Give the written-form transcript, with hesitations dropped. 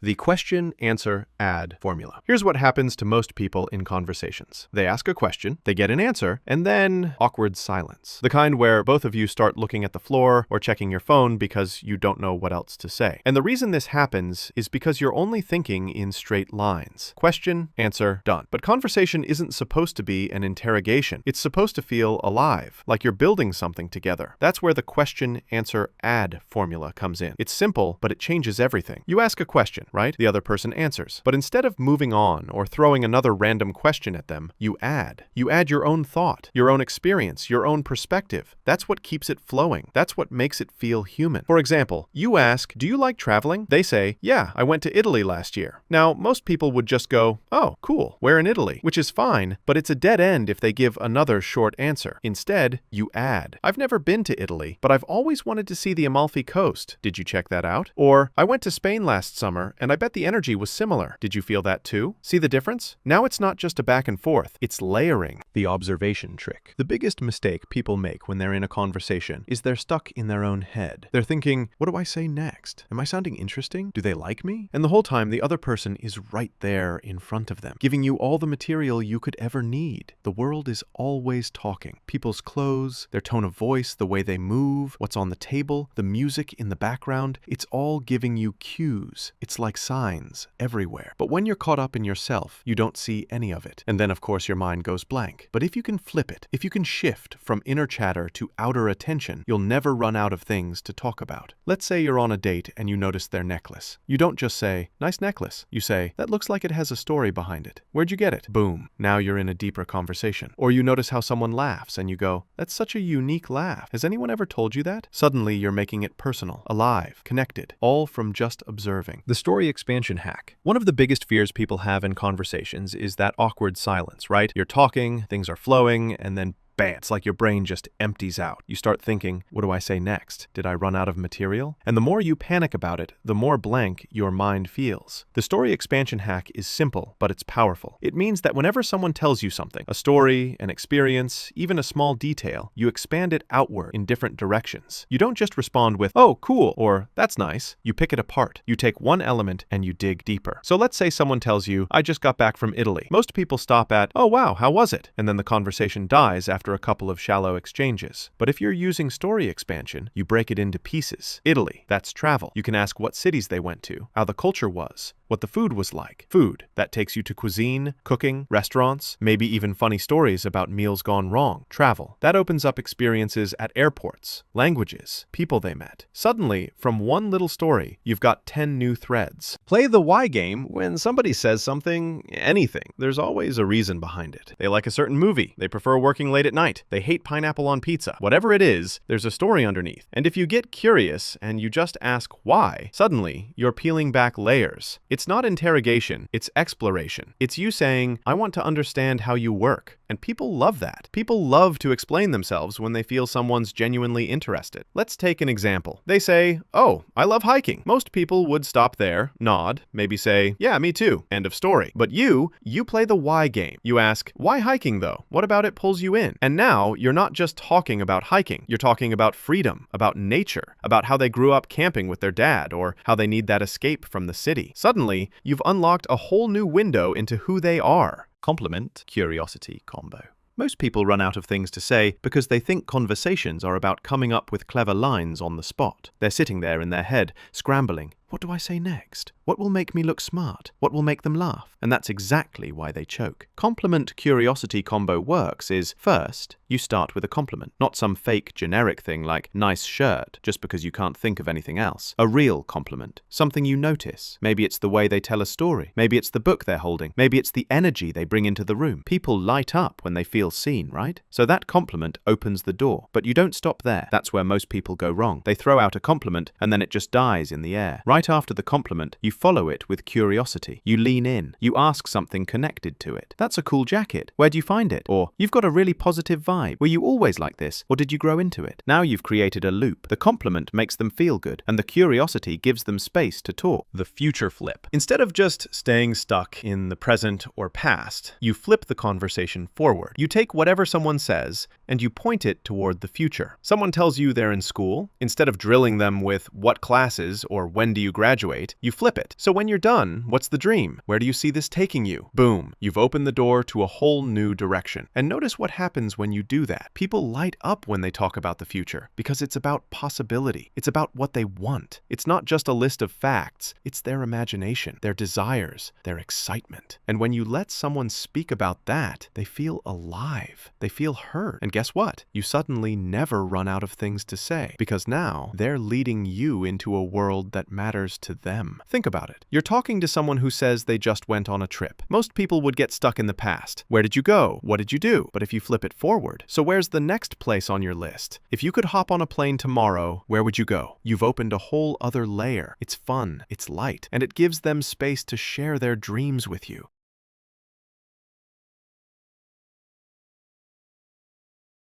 The question, answer, add formula. Here's what happens to most people in conversations. They ask a question, they get an answer, and then awkward silence. The kind where both of you start looking at the floor or checking your phone because you don't know what else to say. And the reason this happens is because you're only thinking in straight lines. Question, answer, done. But conversation isn't supposed to be an interrogation. It's supposed to feel alive, like you're building something together. That's where the question, answer, add formula comes in. It's simple, but it changes everything. You ask a question, right? The other person answers. But instead of moving on or throwing another random question at them, you add. You add your own thought, your own experience, your own perspective. That's what keeps it flowing. That's what makes it feel human. For example, you ask, "Do you like traveling?" They say, "Yeah, I went to Italy last year." Now, most people would just go, "Oh, cool. Where in Italy?" Which is fine, but it's a dead end if they give another short answer. Instead, you add. "I've never been to Italy, but I've always wanted to see the Amalfi Coast. Did you check that out?" Or, "I went to Spain last summer, and I bet the energy was similar. Did you feel that too?" See the difference? Now it's not just a back and forth, it's layering. The observation trick. The biggest mistake people make when they're in a conversation is they're stuck in their own head. They're thinking, what do I say next? Am I sounding interesting? Do they like me? And the whole time, the other person is right there in front of them, giving you all the material you could ever need. The world is always talking. People's clothes, their tone of voice, the way they move, what's on the table, the music in the background, it's all giving you cues. It's like signs everywhere. But when you're caught up in yourself, you don't see any of it. And then, of course, your mind goes blank. But if you can flip it, if you can shift from inner chatter to outer attention, you'll never run out of things to talk about. Let's say you're on a date and you notice their necklace. You don't just say, "Nice necklace." You say, "That looks like it has a story behind it. Where'd you get it?" Boom. Now you're in a deeper conversation. Or you notice how someone laughs and you go, "That's such a unique laugh. Has anyone ever told you that?" Suddenly you're making it personal, alive, connected, all from just observing. The story expansion hack. One of the biggest fears people have in conversations is that awkward silence, right? You're talking, things are flowing, and then bam, it's like your brain just empties out. You start thinking, what do I say next? Did I run out of material? And the more you panic about it, the more blank your mind feels. The story expansion hack is simple, but it's powerful. It means that whenever someone tells you something, a story, an experience, even a small detail, you expand it outward in different directions. You don't just respond with, "Oh, cool," or "That's nice." You pick it apart. You take one element and you dig deeper. So let's say someone tells you, "I just got back from Italy." Most people stop at, "Oh, wow, how was it?" And then the conversation dies after a couple of shallow exchanges. But if you're using story expansion, you break it into pieces. Italy, that's travel. You can ask what cities they went to, how the culture was, what the food was like. Food, that takes you to cuisine, cooking, restaurants, maybe even funny stories about meals gone wrong. Travel, that opens up experiences at airports, languages, people they met. Suddenly, from one little story, you've got 10 new threads. Play the why game when somebody says something, anything. There's always a reason behind it. They like a certain movie. They prefer working late at night. They hate pineapple on pizza. Whatever it is, there's a story underneath. And if you get curious and you just ask why, suddenly you're peeling back layers. It's not interrogation, it's exploration. It's you saying, "I want to understand how you work." And people love that. People love to explain themselves when they feel someone's genuinely interested. Let's take an example. They say, "Oh, I love hiking." Most people would stop there, nod, maybe say, "Yeah, me too." End of story. But you play the why game. You ask, "Why hiking though? What about it pulls you in?" And now you're not just talking about hiking. You're talking about freedom, about nature, about how they grew up camping with their dad, or how they need that escape from the city. Suddenly, you've unlocked a whole new window into who they are. Compliment, curiosity combo. Most people run out of things to say because they think conversations are about coming up with clever lines on the spot. They're sitting there in their head, scrambling. What do I say next? What will make me look smart? What will make them laugh? And that's exactly why they choke. Compliment-curiosity combo works is, first, you start with a compliment. Not some fake generic thing like nice shirt, just because you can't think of anything else. A real compliment. Something you notice. Maybe it's the way they tell a story. Maybe it's the book they're holding. Maybe it's the energy they bring into the room. People light up when they feel seen, right? So that compliment opens the door. But you don't stop there. That's where most people go wrong. They throw out a compliment and then it just dies in the air. Right after the compliment, you follow it with curiosity. You lean in. You ask something connected to it. "That's a cool jacket. Where'd you find it?" Or, "You've got a really positive vibe. Were you always like this? Or did you grow into it?" Now you've created a loop. The compliment makes them feel good, and the curiosity gives them space to talk. The future flip. Instead of just staying stuck in the present or past, you flip the conversation forward. You take whatever someone says and you point it toward the future. Someone tells you they're in school. Instead of drilling them with what classes or when do you graduate, you flip it. So when you're done, what's the dream? Where do you see this taking you? Boom, you've opened the door to a whole new direction. And notice what happens when you do that. People light up when they talk about the future because it's about possibility. It's about what they want. It's not just a list of facts. It's their imagination, their desires, their excitement. And when you let someone speak about that, they feel alive. They feel heard. And guess what? You suddenly never run out of things to say because now they're leading you into a world that matters to them. Think about it. You're talking to someone who says they just went on a trip. Most people would get stuck in the past. Where did you go? What did you do? But if you flip it forward, so where's the next place on your list? If you could hop on a plane tomorrow, where would you go? You've opened a whole other layer. It's fun, it's light, and it gives them space to share their dreams with you.